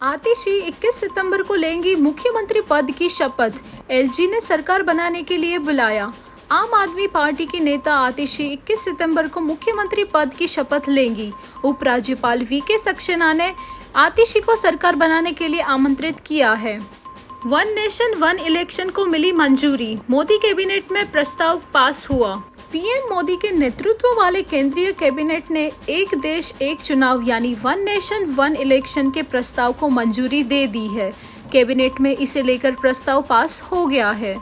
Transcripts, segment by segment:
आतिशी 21 सितंबर को लेंगी मुख्यमंत्री पद की शपथ। एलजी ने सरकार बनाने के लिए बुलाया। आम आदमी पार्टी की नेता आतिशी 21 सितंबर को मुख्यमंत्री पद की शपथ लेंगी। उपराज्यपाल वीके सक्सेना ने आतिशी को सरकार बनाने के लिए आमंत्रित किया है। वन नेशन वन इलेक्शन को मिली मंजूरी। मोदी कैबिनेट में प्रस्ताव पास हुआ। पीएम मोदी के नेतृत्व वाले केंद्रीय कैबिनेट ने एक देश एक चुनाव यानी वन नेशन वन इलेक्शन के प्रस्ताव को मंजूरी दे दी है। कैबिनेट में इसे लेकर प्रस्ताव पास हो गया है।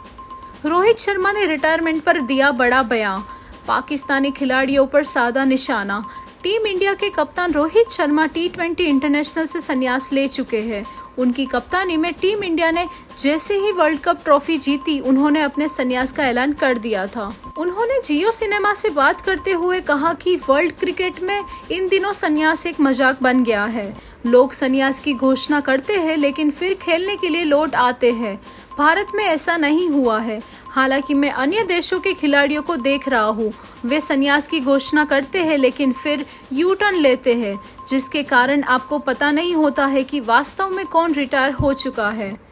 रोहित शर्मा ने रिटायरमेंट पर दिया बड़ा बयान। पाकिस्तानी खिलाड़ियों पर साधा निशाना। टीम इंडिया के कप्तान रोहित शर्मा T20 इंटरनेशनल से संन्यास ले चुके हैं। उनकी कप्तानी में टीम इंडिया ने जैसे ही वर्ल्ड कप ट्रॉफी जीती, उन्होंने अपने संन्यास का ऐलान कर दिया था। उन्होंने जियो सिनेमा से बात करते हुए कहा कि वर्ल्ड क्रिकेट में इन दिनों संन्यास एक मजाक बन गया है। लोग संन्यास की घोषणा करते हैं लेकिन फिर खेलने के लिए लौट आते हैं। भारत में ऐसा नहीं हुआ है। हालांकि मैं अन्य देशों के खिलाड़ियों को देख रहा हूँ, वे संन्यास की घोषणा करते हैं लेकिन फिर यू टर्न लेते हैं, जिसके कारण आपको पता नहीं होता है कि वास्तव में कौन रिटायर हो चुका है।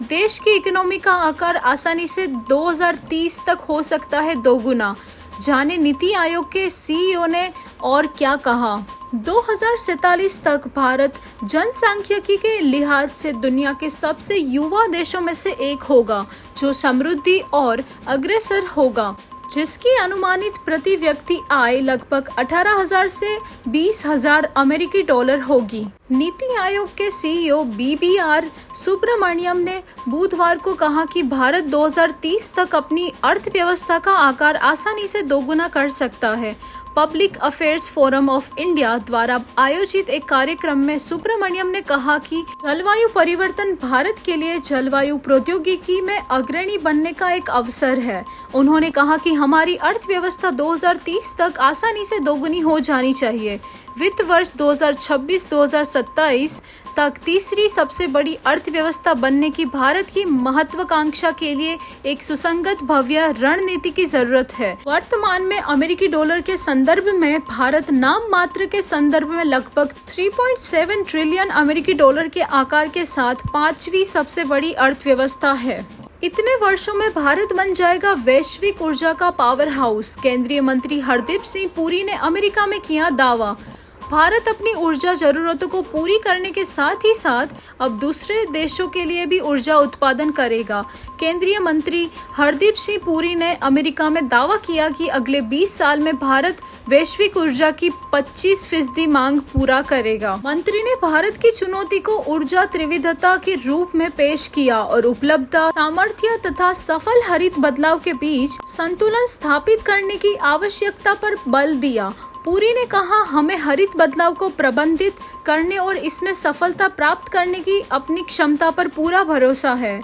देश की इकोनॉमी का आकार आसानी से 2030 तक हो सकता है दोगुना। जाने नीति आयोग के सीईओ ने और क्या कहा। 2047 तक भारत जनसांख्यिकी के लिहाज से दुनिया के सबसे युवा देशों में से एक होगा, जो समृद्धि और अग्रसर होगा, जिसकी अनुमानित प्रति व्यक्ति आय लगभग 18,000 से 20,000 अमेरिकी डॉलर होगी। नीति आयोग के सीईओ BBR सुब्रमण्यम ने बुधवार को कहा कि भारत 2030 तक अपनी अर्थव्यवस्था का आकार आसानी से दोगुना कर सकता है। Public affairs forum of India द्वारा आयोजित एक कार्यक्रम में सुब्रमण्यम ने कहा कि जलवायु परिवर्तन भारत के लिए जलवायु प्रौद्योगिकी में अग्रणी बनने का एक अवसर है। उन्होंने कहा कि हमारी अर्थव्यवस्था 2030 तक आसानी से दोगुनी हो जानी चाहिए। वित्त वर्ष 2026-2027 तक तीसरी सबसे बड़ी अर्थव्यवस्था बनने की भारत की महत्वाकांक्षा के लिए एक सुसंगत भव्य रणनीति की जरूरत है। वर्तमान में अमेरिकी डॉलर के संदर्भ में भारत नाम मात्र के संदर्भ में लगभग 3.7 ट्रिलियन अमेरिकी डॉलर के आकार के साथ पांचवी सबसे बड़ी अर्थव्यवस्था है। इतने वर्षों में भारत बन जाएगा वैश्विक ऊर्जा का पावर हाउस। केंद्रीय मंत्री हरदीप सिंह पुरी ने अमेरिका में किया दावा। भारत अपनी ऊर्जा जरूरतों को पूरी करने के साथ ही साथ अब दूसरे देशों के लिए भी ऊर्जा उत्पादन करेगा। केंद्रीय मंत्री हरदीप सिंह पुरी ने अमेरिका में दावा किया कि अगले 20 साल में भारत वैश्विक ऊर्जा की 25% मांग पूरा करेगा। मंत्री ने भारत की चुनौती को ऊर्जा त्रिविधता के रूप में पेश किया और उपलब्धता, सामर्थ्य तथा सफल हरित बदलाव के बीच संतुलन स्थापित करने की आवश्यकता पर बल दिया। पुरी ने कहा, हमें हरित बदलाव को प्रबंधित करने और इसमें सफलता प्राप्त करने की अपनी क्षमता पर पूरा भरोसा है।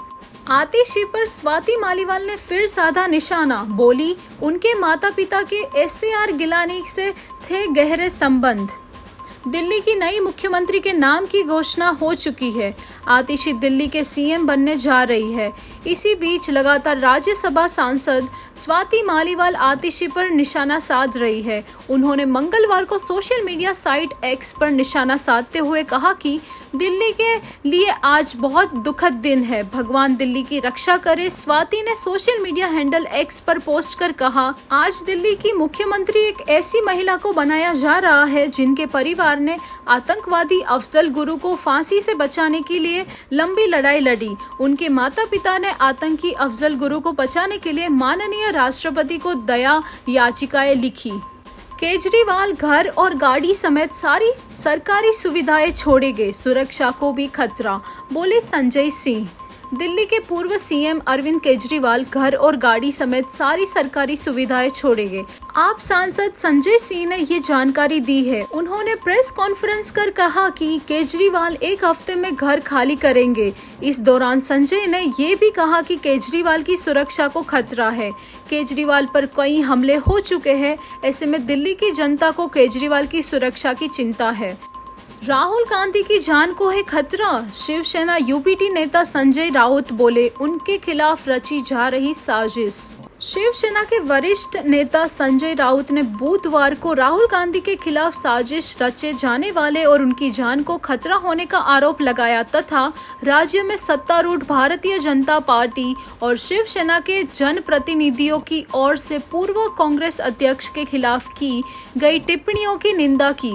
आतिशी पर स्वाति मालीवाल ने फिर साधा निशाना। बोली, उनके माता पिता के SAR गिलानी से थे गहरे संबंध। दिल्ली की नई मुख्यमंत्री के नाम की घोषणा हो चुकी है। आतिशी दिल्ली के CM बनने जा रही है। इसी बीच लगातार राज्यसभा सांसद स्वाति मालीवाल आतिशी पर निशाना साध रही है। उन्होंने मंगलवार को सोशल मीडिया साइट X पर निशाना साधते हुए कहा कि दिल्ली के लिए आज बहुत दुखद दिन है, भगवान दिल्ली की रक्षा करे। स्वाति ने सोशल मीडिया हैंडल X पर पोस्ट कर कहा, आज दिल्ली की मुख्यमंत्री एक ऐसी महिला को बनाया जा रहा है जिनके परिवार ने आतंकवादी अफजल गुरु को फांसी से बचाने के लिए लंबी लड़ाई लड़ी। उनके माता पिता ने आतंकी अफजल गुरु को बचाने के लिए माननीय राष्ट्रपति को दया याचिकाएं लिखी। केजरीवाल घर और गाड़ी समेत सारी सरकारी सुविधाएं छोड़ेंगे, सुरक्षा को भी खतरा, बोले संजय सिंह। दिल्ली के पूर्व CM अरविंद केजरीवाल घर और गाड़ी समेत सारी सरकारी सुविधाएं छोड़ेंगे। आप सांसद संजय सिंह ने ये जानकारी दी है। उन्होंने प्रेस कॉन्फ्रेंस कर कहा कि केजरीवाल एक हफ्ते में घर खाली करेंगे। इस दौरान संजय ने ये भी कहा कि केजरीवाल की सुरक्षा को खतरा है। केजरीवाल पर कई हमले हो चुके हैं, ऐसे में दिल्ली की जनता को केजरीवाल की सुरक्षा की चिंता है। राहुल गांधी की जान को है खतरा। शिवसेना UPT नेता संजय राउत बोले, उनके खिलाफ रची जा रही साजिश। शिवसेना के वरिष्ठ नेता संजय राउत ने बुधवार को राहुल गांधी के खिलाफ साजिश रचे जाने वाले और उनकी जान को खतरा होने का आरोप लगाया तथा राज्य में सत्तारूढ़ भारतीय जनता पार्टी और शिवसेना के जनप्रतिनिधियों की ओर से पूर्व कांग्रेस अध्यक्ष के खिलाफ की गई टिप्पणियों की निंदा की।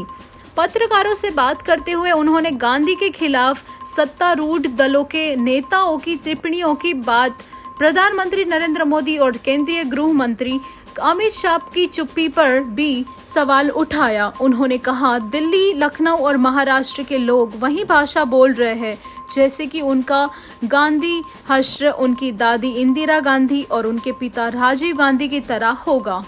पत्रकारों से बात करते हुए उन्होंने गांधी के खिलाफ सत्तारूढ़ दलों के नेताओं की टिप्पणियों की बात प्रधानमंत्री नरेंद्र मोदी और केंद्रीय गृह मंत्री अमित शाह की चुप्पी पर भी सवाल उठाया। उन्होंने कहा, दिल्ली, लखनऊ और महाराष्ट्र के लोग वही भाषा बोल रहे हैं जैसे कि उनका गांधी हश्र उनकी दादी इंदिरा गांधी और उनके पिता राजीव गांधी की तरह होगा।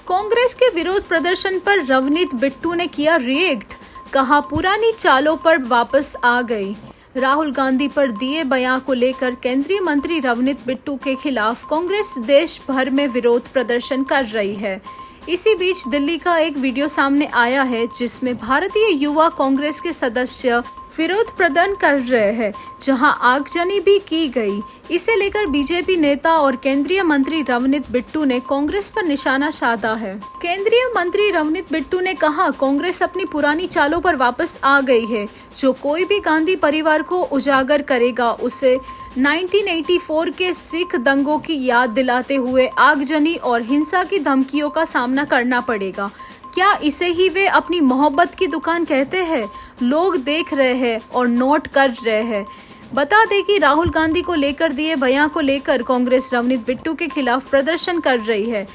कांग्रेस के विरोध प्रदर्शन पर रवनीत बिट्टू ने किया रिएक्ट, कहा पुरानी चालों पर वापस आ गई। राहुल गांधी पर दिए बयान को लेकर केंद्रीय मंत्री रवनीत बिट्टू के खिलाफ कांग्रेस देश भर में विरोध प्रदर्शन कर रही है। इसी बीच दिल्ली का एक वीडियो सामने आया है जिसमें भारतीय युवा कांग्रेस के सदस्य विरोध प्रदर्शन कर रहे हैं, जहां आगजनी भी की गई। इसे लेकर बीजेपी नेता और केंद्रीय मंत्री रवनीत बिट्टू ने कांग्रेस पर निशाना साधा है। केंद्रीय मंत्री रवनीत बिट्टू ने कहा, कांग्रेस अपनी पुरानी चालों पर वापस आ गई है। जो कोई भी गांधी परिवार को उजागर करेगा उसे 1984 के सिख दंगों की याद दिलाते हुए आगजनी और हिंसा की धमकियों का सामना करना पड़ेगा। क्या इसे ही वे अपनी मोहब्बत की दुकान कहते हैं? लोग देख रहे हैं और नोट कर रहे हैं। बता दें कि राहुल गांधी को लेकर दिए बयान को लेकर कांग्रेस रवनीत बिट्टू के खिलाफ प्रदर्शन कर रही है।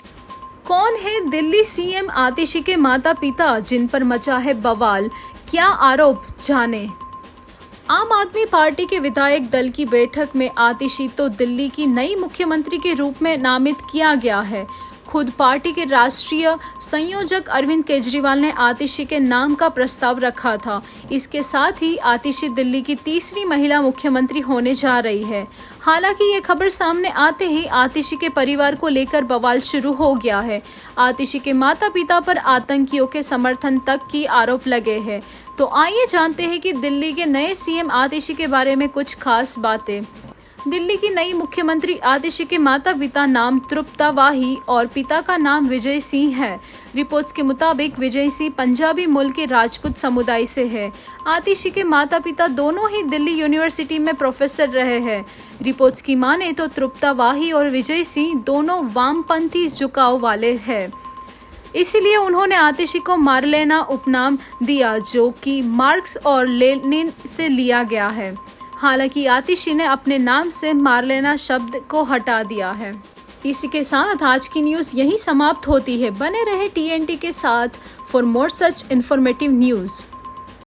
कौन है दिल्ली सीएम आतिशी के माता पिता जिन पर मचा है बवाल? क्या आरोप, जाने। आम आदमी पार्टी के विधायक दल की बैठक में आतिशी तो दिल्ली की नई मुख्यमंत्री के रूप में नामित किया गया है। खुद पार्टी के राष्ट्रीय संयोजक अरविंद केजरीवाल ने आतिशी के नाम का प्रस्ताव रखा था। इसके साथ ही आतिशी दिल्ली की तीसरी महिला मुख्यमंत्री होने जा रही है। हालांकि ये खबर सामने आते ही आतिशी के परिवार को लेकर बवाल शुरू हो गया है। आतिशी के माता पिता पर आतंकियों के समर्थन तक की आरोप लगे हैं। तो आइए जानते हैं कि दिल्ली के नए सीएम आतिशी के बारे में कुछ खास बातें। दिल्ली की नई मुख्यमंत्री आतिशी के माता पिता नाम तृप्ता वाही और पिता का नाम विजय सिंह है। रिपोर्ट्स के मुताबिक विजय सिंह पंजाबी मूल के राजपूत समुदाय से है। आतिशी के माता पिता दोनों ही दिल्ली यूनिवर्सिटी में प्रोफेसर रहे हैं। रिपोर्ट्स की माने तो तृप्ता वाही और विजय सिंह दोनों वामपंथी झुकाव वाले हैं। इसीलिए उन्होंने आतिशी को मार्लेना उपनाम दिया, जो कि मार्क्स और लेनिन से लिया गया है। हालांकि आतिशी ने अपने नाम से मार्लेना शब्द को हटा दिया है। इसी के साथ आज की न्यूज़ यहीं समाप्त होती है। बने रहे TNT के साथ for more such informative news.